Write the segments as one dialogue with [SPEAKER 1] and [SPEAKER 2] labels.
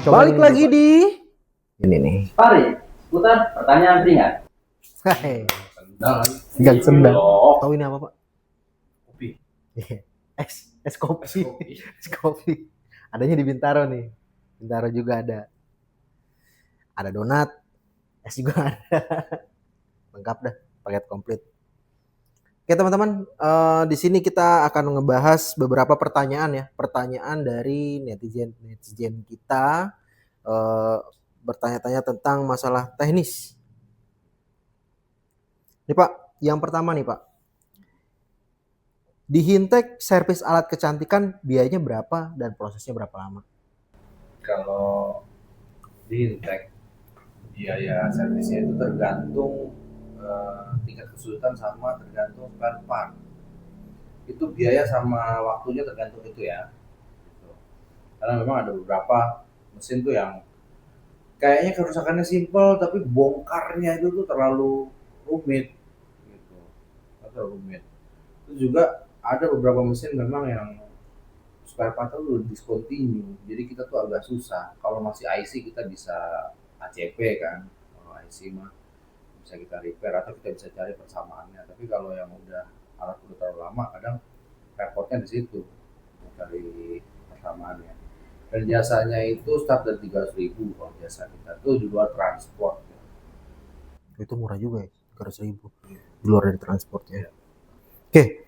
[SPEAKER 1] Balik lagi di ini nih.
[SPEAKER 2] Pari, putar pertanyaan ringan.
[SPEAKER 1] Hai.
[SPEAKER 3] Sendal.
[SPEAKER 1] Sendal. Tahu ini apa, Pak?
[SPEAKER 3] Kopi.
[SPEAKER 1] Es kopi. Es kopi. Adanya di Bintaro nih. Bintaro juga ada. Ada donat, es juga ada. Lengkap dah, paket komplit. Oke teman-teman, di sini kita akan ngebahas beberapa pertanyaan ya. Pertanyaan dari netizen kita bertanya-tanya tentang masalah teknis. Nih Pak, yang pertama nih Pak. Di Hintek servis alat kecantikan biayanya berapa dan prosesnya berapa lama?
[SPEAKER 3] Kalau di Hintek biaya servisnya itu tergantung tingkat kesulitan sama tergantung spare part. Itu biaya sama waktunya tergantung itu ya. Gitu. Karena memang ada beberapa mesin tuh yang kayaknya kerusakannya simpel tapi bongkarnya itu tuh terlalu rumit gitu. Terlalu rumit. Itu juga ada beberapa mesin memang yang spare part itu udah discontinue, jadi kita tuh agak susah. Kalau masih IC kita bisa ACP kan, kalau IC mah bisa kita repair atau kita bisa cari persamaannya. Tapi kalau yang udah alat udah terlalu lama, kadang repotnya di situ cari persamaannya. Dan jasanya itu start dari 300.000 kalau jasa kita tuh di luar transport.
[SPEAKER 1] Itu murah juga ya, 300.000 di luar dari transportnya. Oke,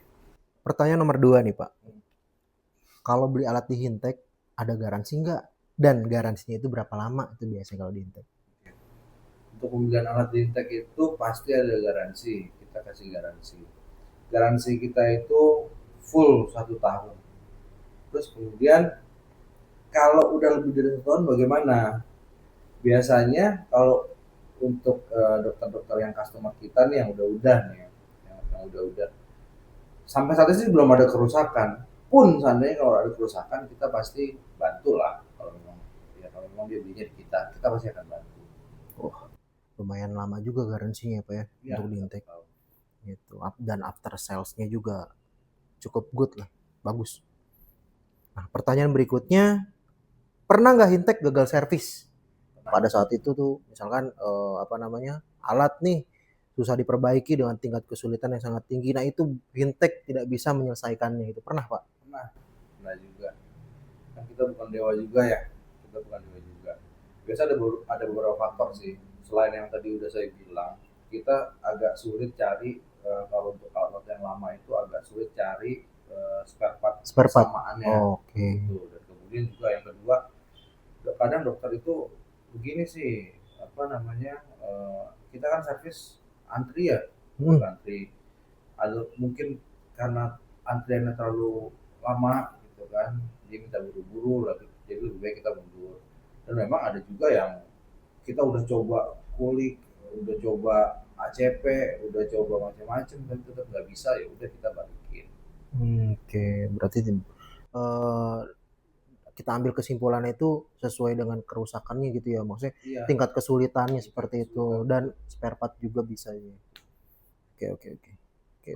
[SPEAKER 1] pertanyaan nomor 2 nih Pak. Kalau beli alat di Hintek ada garansi nggak? Dan garansinya itu berapa lama itu biasanya kalau di Hintek?
[SPEAKER 3] Untuk pembelian alat di Hintek itu pasti ada garansi, kita kasih garansi. Garansi kita itu full 1 tahun. Terus kemudian kalau udah lebih dari 1 tahun bagaimana? Biasanya kalau untuk dokter-dokter yang customer kita nih yang udah-udah nih, yang udah-udah sampai saat ini sih belum ada kerusakan. Pun seandainya kalau ada kerusakan kita pasti bantu lah. Kalau memang dia belinya di kita pasti akan bantu.
[SPEAKER 1] Oh, lumayan lama juga garansinya Pak ya,
[SPEAKER 3] Ya,
[SPEAKER 1] untuk di Hintek. Gitu. Dan after sales-nya juga cukup good lah, bagus. Nah, pertanyaan berikutnya, pernah nggak Hintek gagal servis? Pada saat itu tuh, misalkan alat nih susah diperbaiki dengan tingkat kesulitan yang sangat tinggi. Nah itu Hintek tidak bisa menyelesaikannya. Itu pernah Pak?
[SPEAKER 3] Pernah juga. Kan kita bukan dewa juga ya. Kita bukan dewa juga. Biasa ada beberapa faktor sih. Selain yang tadi udah saya bilang, kita agak sulit cari kalau untuk alat yang lama itu agak sulit cari spare part persamaannya.
[SPEAKER 1] Oke.
[SPEAKER 3] Gitu. Dan kemudian juga yang kedua, kadang dokter itu begini sih, kita kan servis antri ya, antri. Ada mungkin karena antriannya terlalu lama gitu kan, dia minta buru-buru lagi, jadi lebih baik kita mundur. Dan memang ada juga yang kita udah coba kulik, udah coba ACP, udah coba macam-macam dan tetap nggak bisa, ya udah kita balikin.
[SPEAKER 1] Oke, berarti kita ambil kesimpulannya itu sesuai dengan kerusakannya gitu ya, maksudnya tingkat kesulitannya seperti itu dan spare part juga bisa ya. Oke.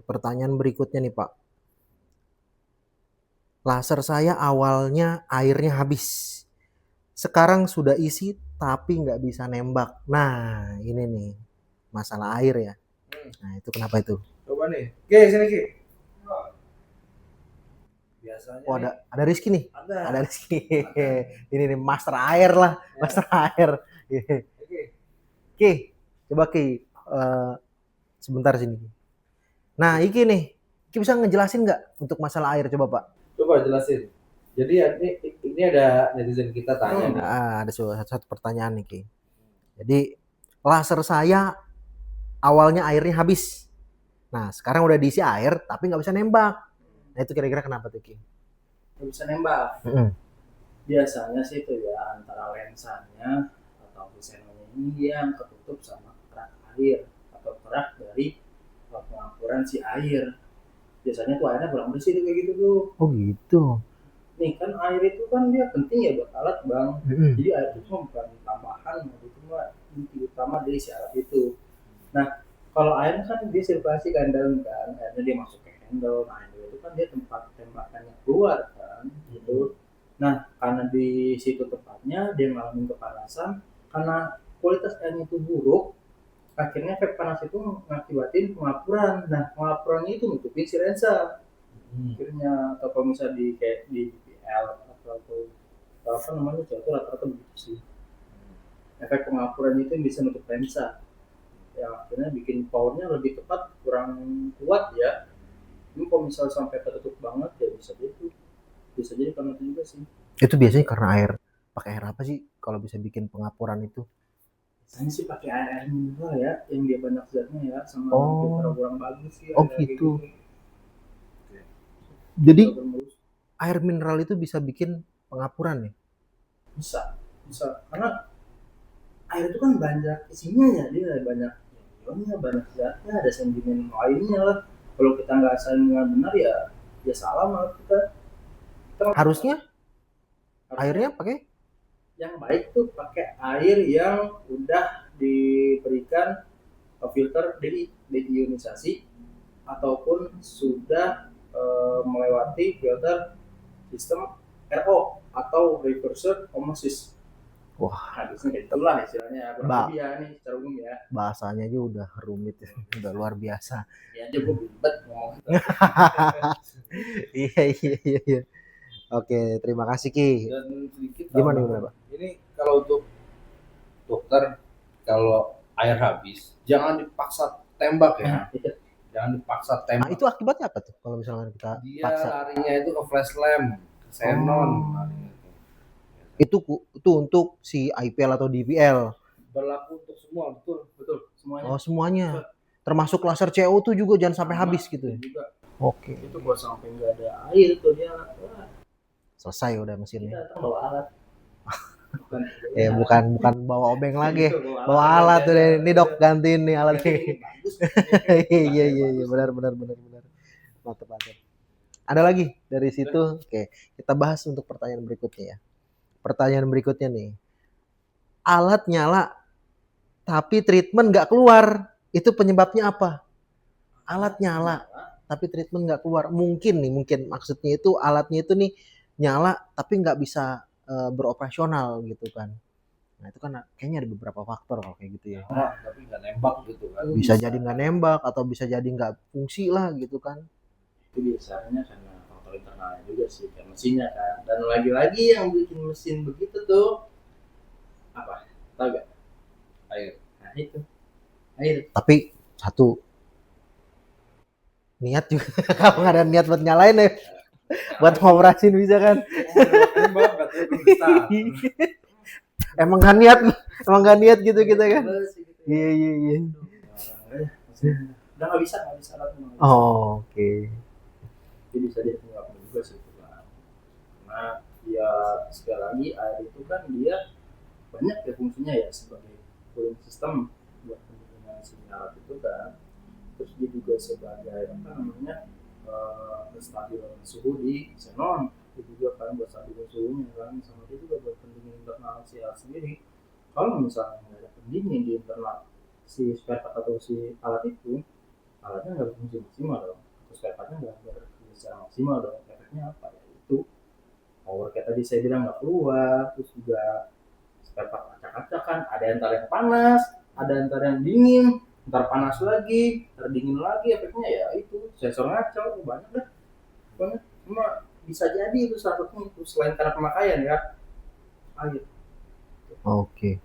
[SPEAKER 1] Pertanyaan berikutnya nih Pak. Laser saya awalnya airnya habis. Sekarang sudah isi tapi nggak bisa nembak. Nah ini nih masalah air ya. Nah itu kenapa itu?
[SPEAKER 3] Coba nih, Ki sini Ki. Biasanya
[SPEAKER 1] oh ada Rizky nih.
[SPEAKER 3] Ada
[SPEAKER 1] Rizky. Ini nih master air lah, ya. Master air. Ki, coba Ki sebentar sini. Nah, iki nih, Ki bisa ngejelasin nggak untuk masalah air coba Pak?
[SPEAKER 3] Coba jelasin. Jadi ini ada netizen kita tanya nih.
[SPEAKER 1] Ada satu pertanyaan nih Ki. Jadi laser saya awalnya airnya habis. Nah, sekarang udah diisi air tapi nggak bisa nembak. Nah, itu kira-kira kenapa tuh Ki?
[SPEAKER 2] Nggak bisa nembak. Biasanya sih itu ya antara lensanya atau busenonya ini yang ketutup sama kerak air atau kerak dari pengapuran si air. Biasanya tuh airnya kurang bersih kayak gitu tuh.
[SPEAKER 1] Oh gitu.
[SPEAKER 2] Nih kan air itu kan dia penting ya buat alat Bang. Jadi air itu bukan tambahan, itu mah inti utama dari si alat itu. Nah kalau air kan dia sirkulasi kan dalam kan, airnya dia masuk ke handle. Nah handle itu kan dia tempat tembakannya keluar kan gitu. Nah karena di situ tempatnya airnya dia ngalamin kepanasan, karena kualitas airnya itu buruk, akhirnya efek panas itu mengakibatin pengapuran. Nah, pengapurannya itu nutupin si lensa akhirnya, atau kalau misalnya di kayak di DPL atau apa namanya itu rata-rata begitu sih. Efek pengapuran itu yang bisa nutup lensa, yang akhirnya bikin powernya lebih tepat kurang kuat ya. Ini kalau misalnya sampai ketutup banget ya bisa jadi karena itu juga sih.
[SPEAKER 1] Itu biasanya karena pakai air apa sih kalau bisa bikin pengapuran itu?
[SPEAKER 2] Biasanya sih pakai air mineral ya, yang dia banyak zatnya ya, sama
[SPEAKER 1] Oh.
[SPEAKER 2] filter kurang bagus sih.
[SPEAKER 1] Oh
[SPEAKER 2] kayak
[SPEAKER 1] gitu. Jadi
[SPEAKER 2] Filter bagus.
[SPEAKER 1] air mineral itu bisa bikin pengapuran ya?
[SPEAKER 2] Bisa karena air itu kan banyak isinya ya, dia banyak ionnya, banyak zatnya, ada sentimen lainnya lah. Kalau kita nggak asalin dengan benar ya salah malah kita.
[SPEAKER 1] Harusnya airnya pakai
[SPEAKER 2] yang baik tuh pakai air yang udah diberikan filter deionisasi ataupun sudah melewati filter sistem RO atau reverse osmosis.
[SPEAKER 1] Wah,
[SPEAKER 2] Habisnya itulah istilahnya kurang lebih ya nih secara umum ya.
[SPEAKER 1] Bahasanya aja udah rumit ya, udah luar biasa.
[SPEAKER 2] Ya aja gue ribet ngomong.
[SPEAKER 1] Iya. Oke, terima kasih Ki.
[SPEAKER 3] Dan sedikit
[SPEAKER 1] Gimana
[SPEAKER 3] tambahan.
[SPEAKER 1] Pak?
[SPEAKER 3] Ini kalau untuk dokter, kalau air habis jangan dipaksa tembak ya. Jangan dipaksa
[SPEAKER 1] Nah,
[SPEAKER 3] tembak.
[SPEAKER 1] itu akibatnya apa tuh kalau misalnya kita
[SPEAKER 3] Dia
[SPEAKER 1] paksa?
[SPEAKER 3] larinya itu ke flash lamp, ke xenon. larinya itu.
[SPEAKER 1] Itu untuk si IPL atau DPL.
[SPEAKER 3] Berlaku untuk semua, betul semuanya.
[SPEAKER 1] Oh, semuanya. Termasuk laser CO tuh juga jangan sampai habis gitu ya.
[SPEAKER 2] Juga.
[SPEAKER 1] Oke.
[SPEAKER 2] Itu kalau sampai nggak ada air tuh dia
[SPEAKER 1] Selesai udah mesinnya.
[SPEAKER 2] kita bawa alat.
[SPEAKER 1] Bukan bawa obeng lagi. Bawa alat tuh deh. Ini dok gantiin nih alat nih. Iya, benar. Mantap. Ada lagi dari situ. Oke, kita bahas untuk pertanyaan berikutnya ya. Pertanyaan berikutnya nih. Alat nyala tapi treatment nggak keluar. Itu penyebabnya apa? Alat nyala tapi treatment nggak keluar. Mungkin maksudnya itu alatnya itu nih nyala tapi nggak bisa beroperasional gitu kan. Nah itu kan kayaknya ada beberapa faktor kalau kayak gitu ya.
[SPEAKER 3] Tapi nggak nembak gitu kan.
[SPEAKER 1] Bisa jadi nggak nembak atau bisa jadi nggak fungsi lah gitu kan.
[SPEAKER 2] Itu biasanya karena faktor internalnya juga sih, kayak mesinnya kan. Dan lagi-lagi yang bikin mesin begitu tuh apa? Tahu gak?
[SPEAKER 3] Air.
[SPEAKER 2] Nah itu air.
[SPEAKER 1] Tapi satu niat juga. Kalau nggak ada niat buat nyalain ya, buat ngoperasin bisa kan. Emang gak niat gitu kita kan. Iya.
[SPEAKER 2] Udah nggak bisa alatnya.
[SPEAKER 1] Oh, oke.
[SPEAKER 2] Jadi bisa dia pengaruh juga sih itu kan. Karena ya sekali lagi air itu kan dia banyak ya fungsinya ya, sebagai cooling system buat pendinginan si alat itu kan. Terus dia juga sebagai apa namanya stabil suhu di xenon. Itu juga kan buat stabil suhunya kan, sama dia juga buat pendingin internal si alat sendiri. Kalau misalnya nggak ada pendingin di internal si spare part atau si alat itu, alatnya nggak berfungsi maksimal dong, atau spare partnya nggak berfungsi secara maksimal dong. Efeknya apa ya, itu power kayak tadi saya bilang nggak keluar. Terus juga spare part acak-acak kan, ada antara yang panas, ada antara yang dingin, ntar panas lagi, ntar dingin lagi, efeknya ya itu sensor ngaco. Banyak deh, banyak. Cuma bisa jadi itu salah satunya itu, selain karena pemakaian ya air.
[SPEAKER 1] Oke,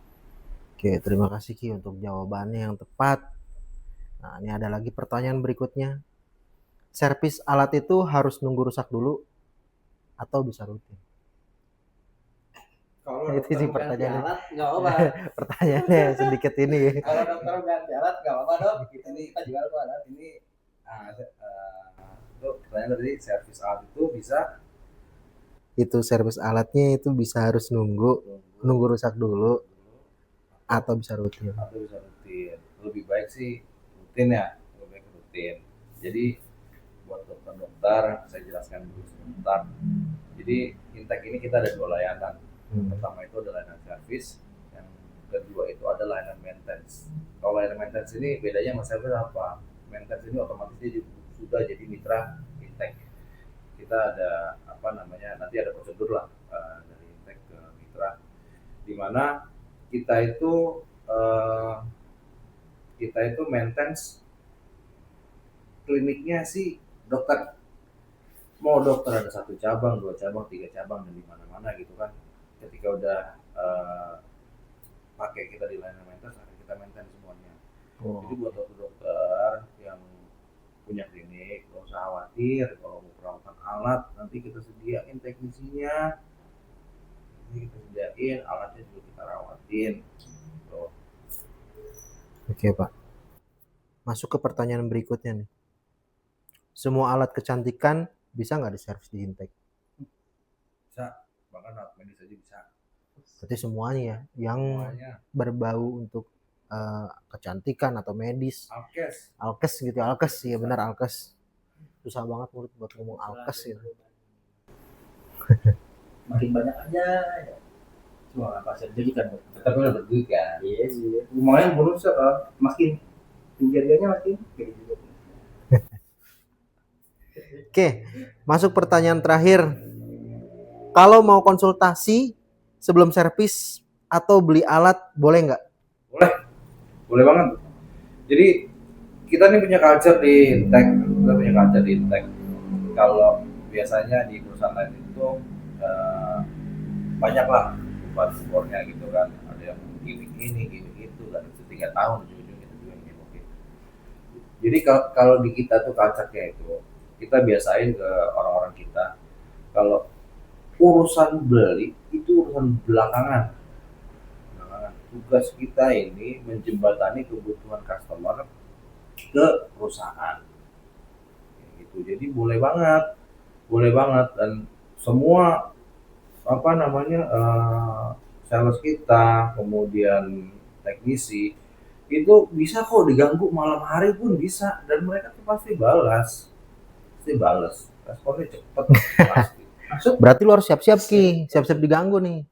[SPEAKER 1] terima kasih Ki untuk jawabannya yang tepat. Nah, ini ada lagi pertanyaan berikutnya. Servis alat itu harus nunggu rusak dulu atau bisa rutin?
[SPEAKER 2] Kalau
[SPEAKER 1] Itu sih pertanyaannya.
[SPEAKER 2] alat nggak apa.
[SPEAKER 1] Pertanyaannya sedikit ini.
[SPEAKER 2] Kalau dokter ganti alat nggak apa dok. Kita jual kok alat ini.
[SPEAKER 3] Itu pertanyaan tadi, servis alat itu bisa.
[SPEAKER 1] Itu servis alatnya itu bisa harus nunggu rusak dulu atau bisa rutin.
[SPEAKER 3] Lebih baik sih rutin ya, Jadi buat dokter-dokter saya jelaskan dulu sebentar. Jadi Intech ini kita ada 2 layanan. Pertama itu adalah layanan servis, yang kedua itu adalah layanan maintenance. Kalau layanan maintenance ini bedanya sama servis apa? Maintenance ini otomatis dia sudah jadi mitra Intech. Kita ada nanti ada prosedur lah dari Intech ke mitra. dimana kita itu maintenance kliniknya sih dokter, mau dokter ada 1 cabang, 2 cabang, 3 cabang, dan di mana-mana gitu kan. Ketika udah pakai kita di layanan maintenance, akan kita maintain semuanya. Jadi buat dokter yang punya klinik, gak usah khawatir kalau mau perawatan alat, nanti kita sediain teknisinya, nanti kita sediain alatnya juga kita rawatin. Tuh.
[SPEAKER 1] Oke Pak. Masuk ke pertanyaan berikutnya nih. Semua alat kecantikan bisa nggak diservis di Hintek?
[SPEAKER 3] Bisa, bahkan alat medis aja bisa.
[SPEAKER 1] Berarti semuanya ya, yang
[SPEAKER 3] Semuanya.
[SPEAKER 1] berbau untuk kecantikan atau medis. Alkes gitu, alkes ya benar alkes. Susah banget mulut buat ngomong alkes gitu.
[SPEAKER 2] Makin banyak aja. Cuma apa sih jadi kan?
[SPEAKER 3] Tapi udah berduit kan.
[SPEAKER 2] Iya sih. Lumayan bonus makin tingginya makin gede juga.
[SPEAKER 1] Oke, masuk pertanyaan terakhir. Kalau mau konsultasi sebelum servis atau beli alat boleh nggak?
[SPEAKER 3] Boleh banget. Jadi kita nih punya culture di Hintek. Kalau biasanya di perusahaan lain itu banyak lah support-supportnya gitu kan. Ada yang gimmick ini, gimmick itu, dan itu 3 tahun ujung-ujung kita juga yang oke. Jadi kalau di kita tuh culture-nya itu, kita biasain ke orang-orang kita kalau urusan beli itu urusan belakangan. Tugas kita ini menjembatani kebutuhan customer ke perusahaan. Gitu. Jadi boleh banget dan semua sales kita, kemudian teknisi itu bisa kok diganggu malam hari pun bisa, dan mereka tuh pasti balas, responnya cepet pasti.
[SPEAKER 1] Berarti lu harus siap-siap Ki, siap-siap diganggu nih.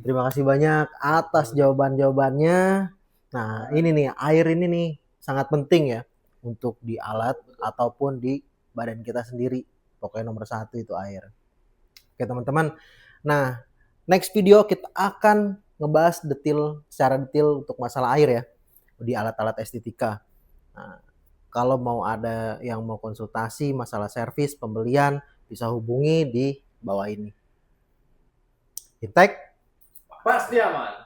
[SPEAKER 1] Terima kasih banyak atas jawaban-jawabannya. Nah ini nih, air ini nih sangat penting ya untuk di alat ataupun di badan kita sendiri. Pokoknya nomor 1 itu air. Oke teman-teman, nah next video kita akan ngebahas secara detail untuk masalah air ya di alat-alat estetika. Nah, kalau mau ada yang mau konsultasi masalah servis, pembelian, bisa hubungi di bawah ini. Hintek
[SPEAKER 3] Pasti aman.